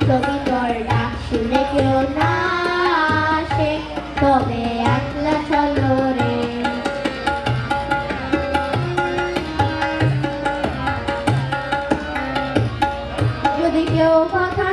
যদি তোর ডাক শুনে কেউ না আসে তবে একলা চলো রে। যদি কেউ কথা